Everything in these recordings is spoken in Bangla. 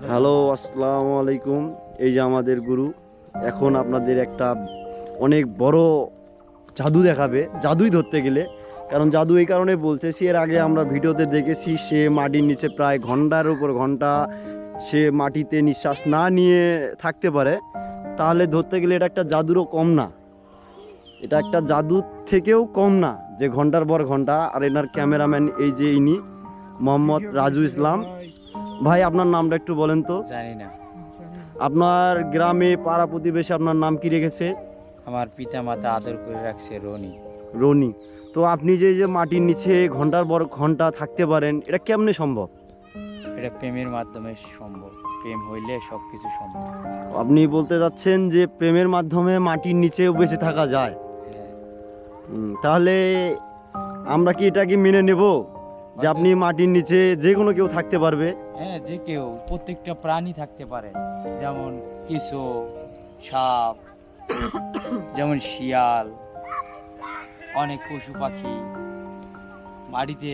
হ্যালো, আসসালামু আলাইকুম। এই যে আমাদের গুরু এখন আপনাদের একটা অনেক বড় জাদু দেখাবে, জাদুই ধরতে গেলে। কারণ জাদু এই কারণে বলতেছি, এর আগে আমরা ভিডিওতে দেখেছি সে মাটির নিচে প্রায় ঘন্টার উপর ঘন্টা সে মাটিতে নিঃশ্বাস না নিয়ে থাকতে পারে। তাহলে ধরতে গেলে এটা একটা জাদুরও কম না, এটা একটা জাদুর থেকেও কম না, যে ঘন্টার পর ঘন্টা। আর এনার ক্যামেরাম্যান এই যে ইনি মোহাম্মদ রাজু ইসলাম। ভাই, আপনার নামটা একটু বলেন তো। জানি না। আপনার গ্রামে পাড়া প্রতিবেশী আপনার নাম কি রেখেছে? আমার পিতা মাতা আদর করে রাখছে রনি। রনি। তো আপনি যে এই যে মাটির নিচে ঘন্টার পর ঘন্টা থাকতে পারেন, এটা কেমনে সম্ভব? এটা প্রেমের মাধ্যমে সম্ভব। প্রেম হইলে সব কিছু সম্ভব। আপনি বলতে যাচ্ছেন যে প্রেমের মাধ্যমে মাটির নিচেও বেঁচে থাকা যায়? হ্যাঁ। তাহলে আমরা কি এটা কি মেনে নেব যে আপনি মাটির নিচে যে কোনো কেউ থাকতে পারবে? হ্যাঁ, যে কেউ, প্রত্যেকটা প্রাণী থাকতে পারে। যেমন কিছু সাপ, যেমন শিয়াল, অনেক পশু পাখি মাটিতে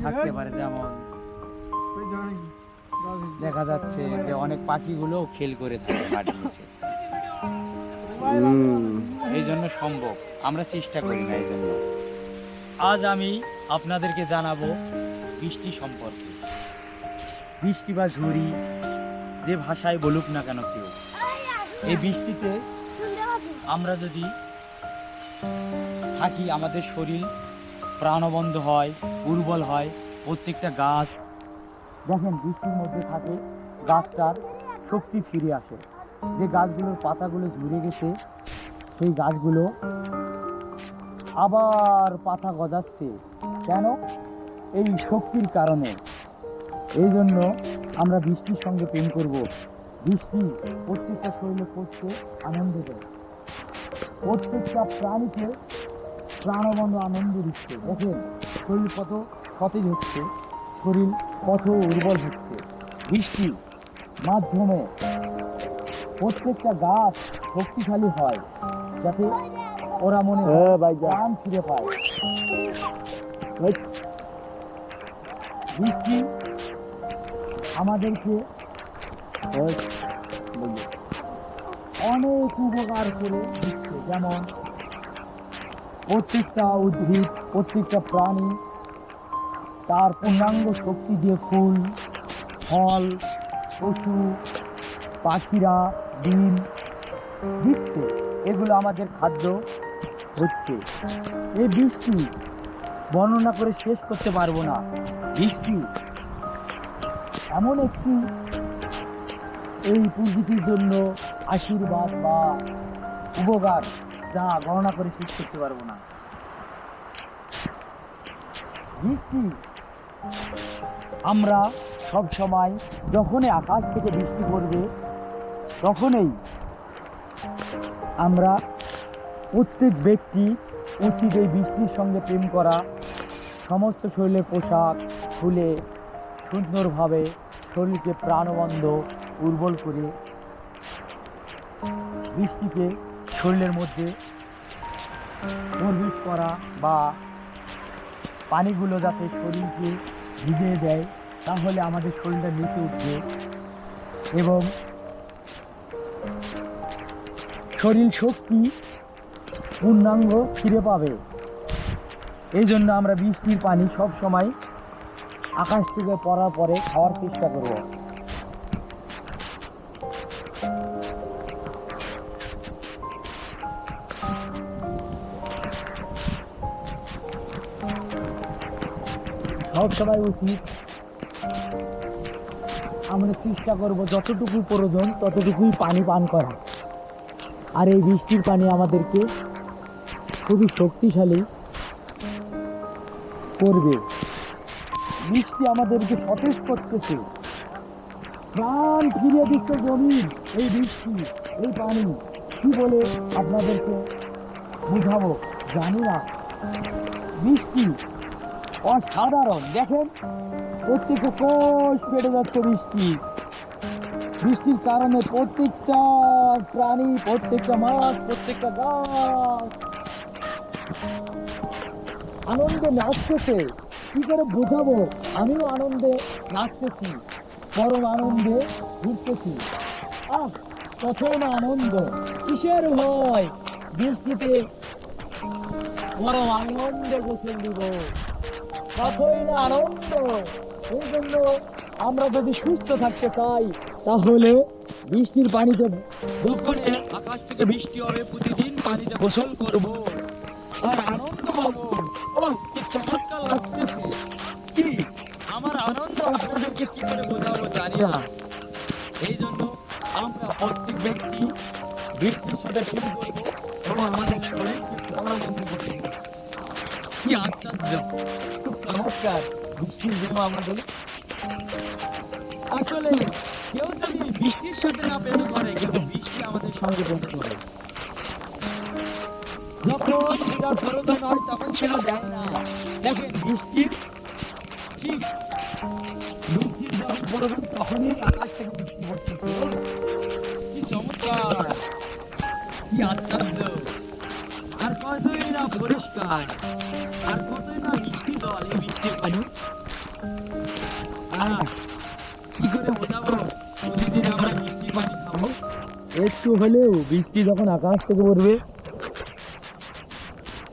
থাকতে পারে। যেমন দেখা যাচ্ছে যে অনেক পাখিগুলো খেল করে থাকে মাটির নিচে। এই জন্য সম্ভব, আমরা চেষ্টা করি না। এই জন্য আজ আমি আপনাদেরকে জানাবো বৃষ্টি সম্পর্কে। বৃষ্টি বা ঝুড়ি, যে ভাষায় বলুক না কেন কেউ, এই বৃষ্টিতে আমরা যদি থাকি আমাদের শরীর প্রাণবন্ত হয়, উর্বর হয়। প্রত্যেকটা গাছ দেখেন বৃষ্টির মধ্যে থাকে, গাছটার শক্তি ফিরে আসে। যে গাছগুলোর পাতাগুলো ঝরে গেছে, সেই গাছগুলো আবার পাতা গজাচ্ছে। কেন? এই শক্তির কারণে। এই জন্য আমরা বৃষ্টির সঙ্গে প্রেম করব। বৃষ্টি প্রত্যেকটা শরীরে পড়তে আনন্দ দেয়, প্রত্যেকটা প্রাণীকে প্রাণবন্ত আনন্দ দিচ্ছে। দেখেন শরীর কত সতেজ হচ্ছে, শরীর কত উর্বর হচ্ছে। বৃষ্টির মাধ্যমে প্রত্যেকটা গাছ শক্তিশালী হয়, যাতে ওরা মনে হয় প্রাণ ফিরে পায়। বৃষ্টি আমাদেরকে অনেক উপকার করে দিচ্ছে। যেমন প্রত্যেকটা উদ্ভিদ, প্রত্যেকটা প্রাণী তার পূর্ণাঙ্গ শক্তি দিয়ে ফুল, ফল, পশু পাখিরা ডিম দিচ্ছে। এগুলো আমাদের খাদ্য হচ্ছে। এই বৃষ্টি বর্ণনা করে শেষ করতে পারবো না। বৃষ্টি এমন একটি এই প্রকৃতির জন্য আশীর্বাদ বা উপকার, যা গণনা করে শেষ করতে পারবো না। বৃষ্টি আমরা সব সময়, যখনই আকাশ থেকে বৃষ্টি পড়বে, তখনই আমরা প্রত্যেক ব্যক্তি উচিত এই বৃষ্টির সঙ্গে প্রেম করা। সমস্ত শরীরের পোশাক খুলে সুন্দরভাবে শরীরকে প্রাণবন্ত উর্বর করে বৃষ্টিকে শরীরের মধ্যে প্রবেশ করা, বা পানিগুলো যাতে শরীরকে ভিজিয়ে দেয়, তাহলে আমাদের শরীরটা নেচে উঠবে এবং শরীর শক্তি পূর্ণাঙ্গ ফিরে পাবে। এই জন্য আমরা বৃষ্টির পানি সব সময় আকাশ থেকে পড়ার পরে খাওয়ার চেষ্টা করব। সব সময় উচিত আমরা চেষ্টা করব যতটুকু প্রয়োজন ততটুকুই পানি পান করা। আর এই বৃষ্টির পানি আমাদেরকে খুবই শক্তিশালী করবে। বৃষ্টি আমাদেরকে সতেজ করতেছে, প্রাণ ফিরিয়ে দিচ্ছে জমিন। এই বৃষ্টি, এই পানি কি বলে আপনাদেরকে বুঝাবো জানি না। বৃষ্টি অসাধারণ। দেখেন প্রত্যেকটা কোষ পেটে যাচ্ছে বৃষ্টি। বৃষ্টির কারণে প্রত্যেকটা প্রাণী, প্রত্যেকটা মাছ, প্রত্যেকটা গাছ আনন্দে নাচতেছে। কি করে বোঝাবো? আমিও আনন্দে নাচতেছি। পরম আনন্দে ঘুরতেছি। আহ, কতই না আনন্দ, কিসের ভয়, বৃষ্টিতে পরম আনন্দে গোসল দিব, কতই না আনন্দ। এই জন্য আমরা যদি সুস্থ থাকতে চাই তাহলে বৃষ্টির পানিতে, যখন আকাশ থেকে বৃষ্টি হবে প্রতিদিন পানিতে গোসল করব আর আনন্দ পাবো। ও, কি চমৎকার লাগতেছে! কি আমার আনন্দ আপনাদেরকে কি করে বোঝাবো জানি না। এই জন্য আমরা প্রত্যেক ব্যক্তি বৃষ্টির সাথে প্রেম করবো এবং আমাদের শরীরকে প্রাণবন্ত করবো। কি আশ্চর্য, খুব চমৎকার বৃষ্টির জন্য আমাদের। আসলে কেউ যদি বৃষ্টির সাথে না প্রেম করে, কিন্তু বৃষ্টি আমাদের সঙ্গে প্রেম করে। যখন সেটা প্রয়োজন হয় তখন সেটা দেয় না। দেখেন বৃষ্টির ঠিক বৃষ্টির যখন প্রয়োজন তখনই আকাশ থেকে বৃষ্টি পড়তেছে। কি চমৎকার, কি আশ্চর্য! আর কতই না পরিষ্কার, আর কতই না মিষ্টি জল এই বৃষ্টির পানি। কি করে বোঝাবো প্রতিদিন আমরা বৃষ্টির পানি খাবো? একটু হলেও বৃষ্টি যখন আকাশ থেকে পড়বে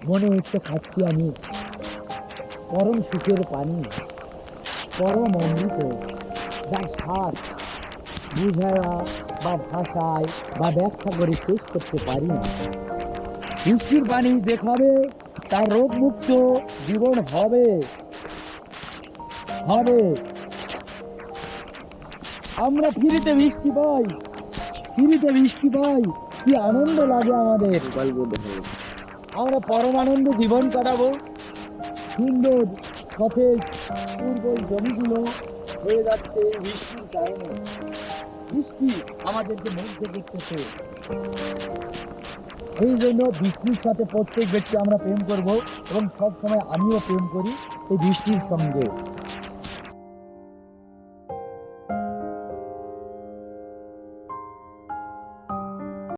মনে হচ্ছে খাচ্ছি আমি পরম সুখের পানি, পরম অমৃত, যার স্বাদ বুঝায়া বা ভাষায় বা ব্যাখ্যা করে শেষ করতে পারি না। বৃষ্টির পানি দেখাবে তার রোগমুক্ত জীবন হবে হবে। আমরা ফ্রিতে বৃষ্টি পাই, ফ্রিতে বৃষ্টি পাই, কি আনন্দ লাগে আমাদের। আমরা পরম আনন্দে জীবন কাটাবো। সুন্দর সতেজ উর্বর জমিগুলো হয়ে যাচ্ছে এই বৃষ্টির কারণে। বৃষ্টি আমাদেরকে মুগ্ধ করতেছে। এই জন্য বৃষ্টির সাথে প্রত্যেক ব্যক্তি আমরা প্রেম করব এবং সবসময় আমিও প্রেম করি এই বৃষ্টির সঙ্গে।